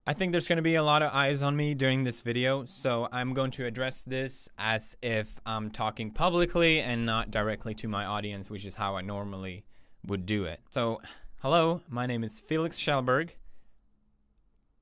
I think there's going to be a lot of eyes on me during this video, so I'm going to address this as if I'm talking publicly and not directly to my audience, which is how I normally would do it. So, hello, my name is Felix Schellberg,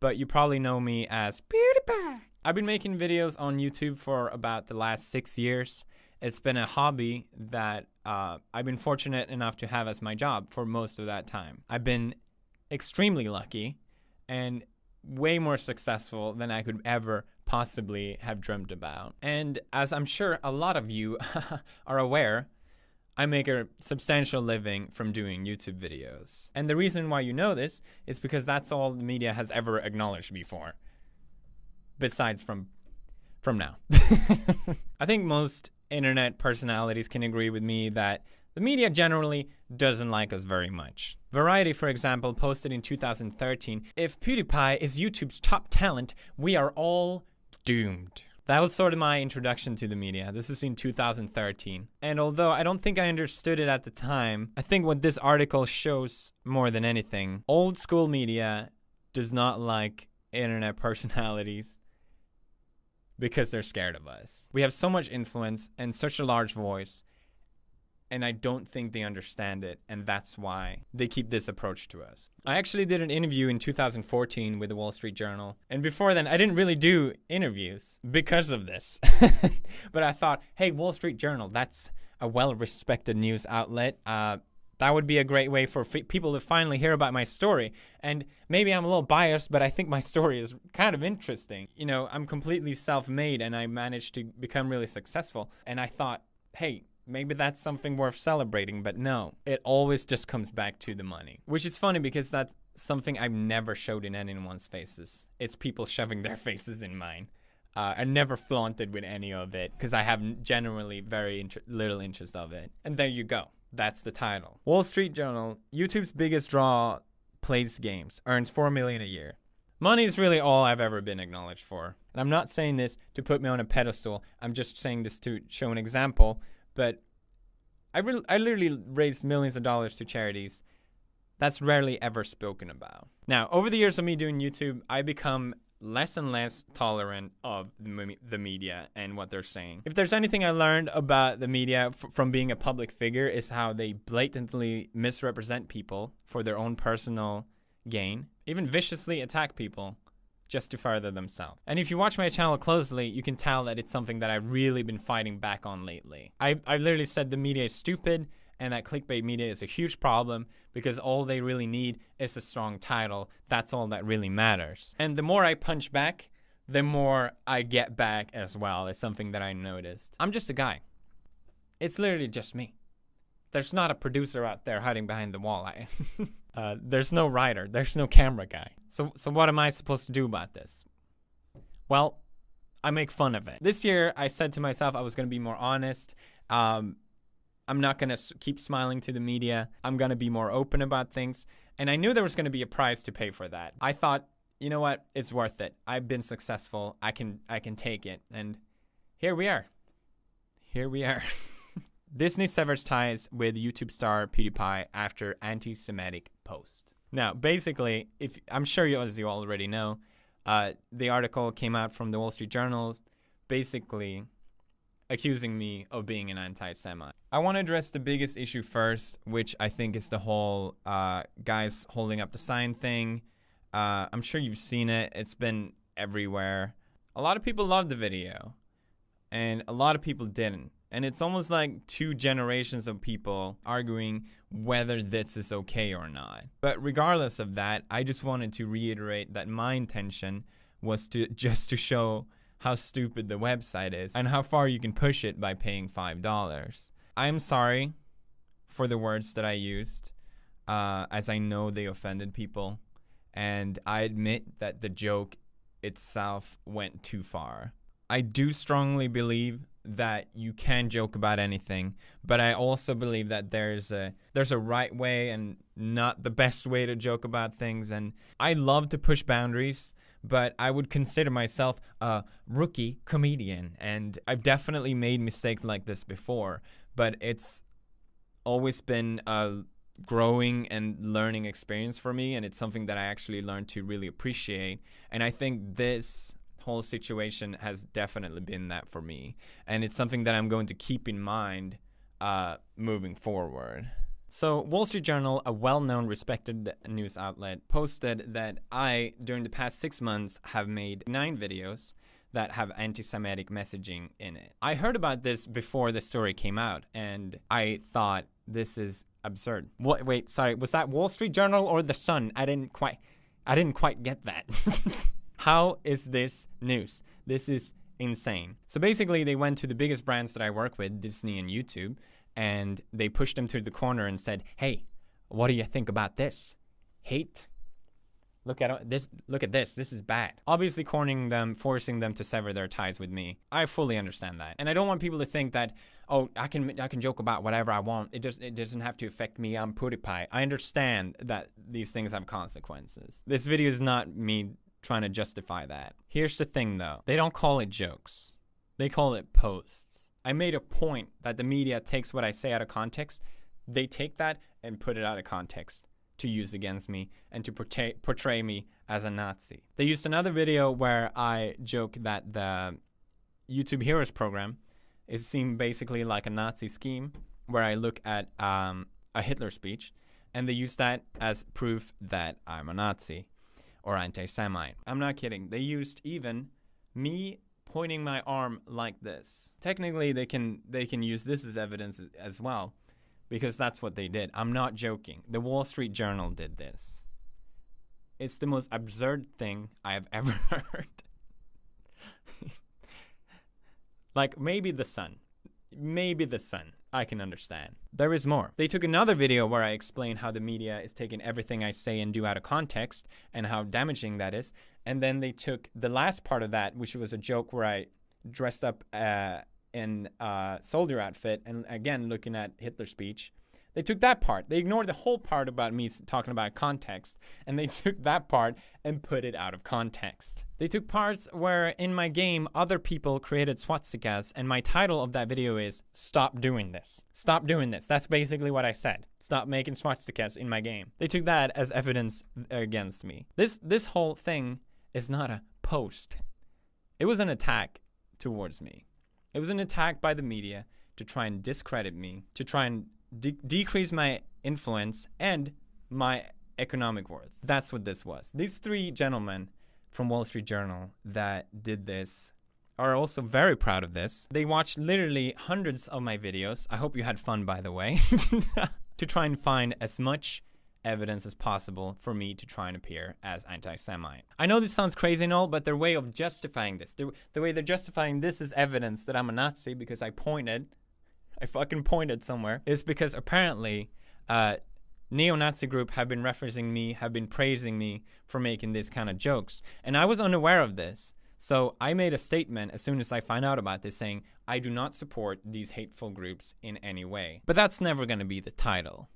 but you probably know me as PewDiePie. I've been making videos on YouTube for about the last 6 years. It's been a hobby that I've been fortunate enough to have as my job for most of that time. I've been extremely lucky and way more successful than I could ever possibly have dreamed about. And as I'm sure a lot of you are aware, I make a substantial living from doing YouTube videos. And the reason why you know this is because that's all the media has ever acknowledged me for. Besides from now. I think most internet personalities can agree with me that the media generally doesn't like us very much. Variety, for example, posted in 2013, "If PewDiePie is YouTube's top talent, we are all doomed." That was sort of my introduction to the media. This is in 2013. And although I don't think I understood it at the time, I think what this article shows more than anything, old school media does not like internet personalities because they're scared of us. We have so much influence and such a large voice, and I don't think they understand it, and that's why they keep this approach to us. I actually did an interview in 2014 with the Wall Street Journal, and before then, I didn't really do interviews because of this. But I thought, hey, Wall Street Journal, that's a well-respected news outlet. That would be a great way for people to finally hear about my story. And maybe I'm a little biased, but I think my story is kind of interesting. You know, I'm completely self-made, and I managed to become really successful. And I thought, hey, maybe that's something worth celebrating, but no, it always just comes back to the money. Which is funny because that's something I've never showed in anyone's faces. It's people shoving their faces in mine. I never flaunted with any of it because I have generally very little interest of it. And there you go. That's the title. Wall Street Journal, YouTube's biggest draw, plays games, earns $4 million a year. Money is really all I've ever been acknowledged for. And I'm not saying this to put me on a pedestal. I'm just saying this to show an example. But I literally raised millions of dollars to charities. That's rarely ever spoken about. Now, over the years of me doing YouTube, I become less and less tolerant of the media and what they're saying. If there's anything I learned about the media from being a public figure, is how they blatantly misrepresent people for their own personal gain, even viciously attack people just to further themselves. And if you watch my channel closely, you can tell that it's something that I've really been fighting back on lately. I literally said the media is stupid and that clickbait media is a huge problem because all they really need is a strong title. That's all that really matters. And the more I punch back, the more I get back as well. It's something that I noticed. I'm just a guy. It's literally just me. There's not a producer out there hiding behind the wall. There's no writer. There's no camera guy. So what am I supposed to do about this? Well, I make fun of it. This year, I said to myself I was going to be more honest. I'm not going to keep smiling to the media. I'm going to be more open about things. And I knew there was going to be a price to pay for that. I thought, you know what? It's worth it. I've been successful. I can take it. And here we are. Here we are. Disney severs ties with YouTube star PewDiePie after anti-Semitic post. Now, basically, I'm sure as you already know, the article came out from the Wall Street Journal, basically accusing me of being an anti-Semite. I want to address the biggest issue first, which I think is the whole guys holding up the sign thing. I'm sure you've seen it. It's been everywhere. A lot of people loved the video, and a lot of people didn't. And it's almost like 2 generations of people arguing whether this is okay or not. But regardless of that, I just wanted to reiterate that my intention was just to show how stupid the website is and how far you can push it by paying $5. I'm sorry for the words that I used, as I know they offended people. And I admit that the joke itself went too far. I do strongly believe that you can joke about anything, but I also believe that there's a right way and not the best way to joke about things. And I love to push boundaries, but I would consider myself a rookie comedian, and I've definitely made mistakes like this before, but it's always been growing and learning experience for me, and it's something that I actually learned to really appreciate. And I think this whole situation has definitely been that for me, and it's something that I'm going to keep in mind moving forward. So Wall Street Journal, a well-known, respected news outlet, posted that I, during the past 6 months, have made 9 videos that have anti-Semitic messaging in it. I heard about this before the story came out, and I thought, this is absurd. Wait, sorry, was that Wall Street Journal or The Sun? I didn't quite get that. How is this news? This is insane. So basically, they went to the biggest brands that I work with, Disney and YouTube, and they pushed them to the corner and said, hey, what do you think about this? Hate? Look at this. This is bad. Obviously cornering them, forcing them to sever their ties with me. I fully understand that. And I don't want people to think that, oh, I can joke about whatever I want. It doesn't have to affect me. I'm pewdiepie. I understand that these things have consequences. This video is not me trying to justify that. Here's the thing though. They don't call it jokes. They call it posts. I made a point that the media takes what I say out of context. They take that and put it out of context to use against me and to portray me as a Nazi. They used another video where I joke that the YouTube Heroes program is seen basically like a Nazi scheme, where I look at a Hitler speech, and they use that as proof that I'm a Nazi or anti-Semite. I'm not kidding. They used even me pointing my arm like this. Technically, they can use this as evidence as well, because that's what they did. I'm not joking. The Wall Street Journal did this. It's the most absurd thing I have ever heard. Like, maybe The Sun. Maybe The Sun. I can understand. There is more. They took another video where I explain how the media is taking everything I say and do out of context and how damaging that is. And then they took the last part of that, which was a joke where I dressed up in a soldier outfit and again looking at Hitler's speech. They took that part. They ignored the whole part about me talking about context, and they took that part and put it out of context. They took parts where in my game other people created swastikas, and my title of that video is "Stop doing this." Stop doing this. That's basically what I said. Stop making swastikas in my game. They took that as evidence against me. This whole thing is not a post. It was an attack towards me. It was an attack by the media to try and discredit me, to try and decrease my influence and my economic worth. That's what this was. These 3 gentlemen from Wall Street Journal that did this are also very proud of this. They watched literally hundreds of my videos. I hope you had fun, by the way, to try and find as much evidence as possible for me to try and appear as anti-Semite. I know this sounds crazy and all, but their way of justifying this, the way they're justifying this as evidence that I'm a Nazi because I fucking pointed somewhere, is because apparently neo-Nazi group have been referencing me, have been praising me for making these kind of jokes. And I was unaware of this. So I made a statement as soon as I found out about this saying, I do not support these hateful groups in any way. But that's never going to be the title.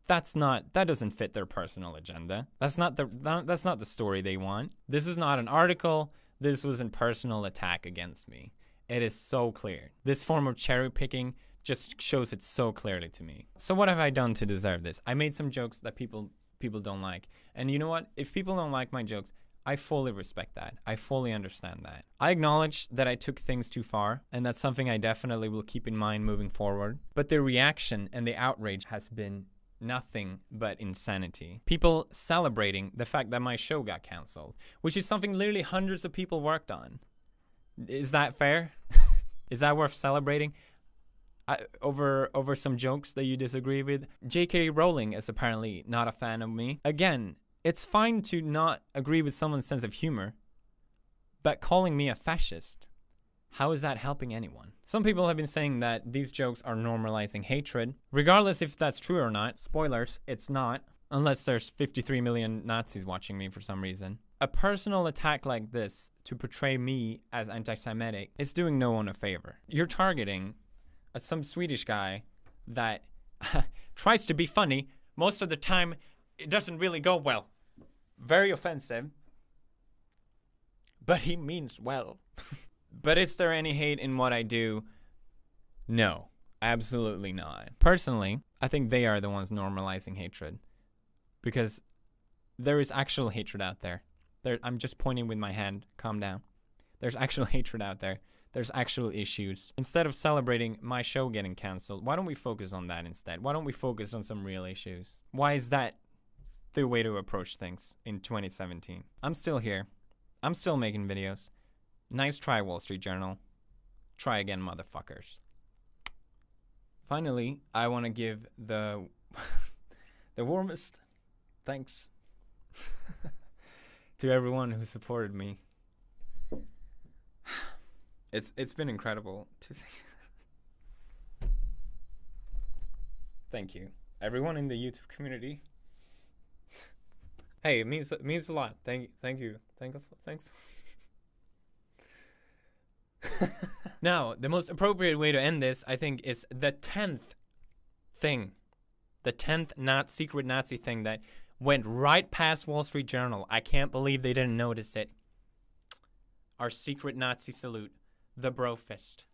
That doesn't fit their personal agenda. That's not the story they want. This is not an article. This was a personal attack against me. It is so clear. This form of cherry picking just shows it so clearly to me. So what have I done to deserve this? I made some jokes that people don't like. And you know what? If people don't like my jokes, I fully respect that. I fully understand that. I acknowledge that I took things too far, and that's something I definitely will keep in mind moving forward. But the reaction and the outrage has been nothing but insanity. People celebrating the fact that my show got canceled, which is something literally hundreds of people worked on. Is that fair? Is that worth celebrating? Over some jokes that you disagree with? J.K. Rowling is apparently not a fan of me. Again, it's fine to not agree with someone's sense of humor, but calling me a fascist, how is that helping anyone? Some people have been saying that these jokes are normalizing hatred. Regardless if that's true or not, spoilers, it's not, unless there's 53 million Nazis watching me for some reason. A personal attack like this to portray me as anti-Semitic is doing no one a favor. You're targeting some Swedish guy that tries to be funny. Most of the time, it doesn't really go well. Very offensive. But he means well. But is there any hate in what I do? No. Absolutely not. Personally, I think they are the ones normalizing hatred, because there is actual hatred out there. I'm just pointing with my hand. Calm down. There's actual hatred out there. There's actual issues. Instead of celebrating my show getting canceled, why don't we focus on that instead? Why don't we focus on some real issues? Why is that the way to approach things in 2017? I'm still here. I'm still making videos. Nice try, Wall Street Journal. Try again, motherfuckers. Finally, I want to give the the warmest thanks to everyone who supported me. It's been incredible to see. Thank you, everyone in the YouTube community. Hey, it means a lot. Thank you. Thanks. Now, the most appropriate way to end this, I think, is the 10th thing. The 10th secret Nazi thing that went right past Wall Street Journal. I can't believe they didn't notice it. Our secret Nazi salute, the bro fist.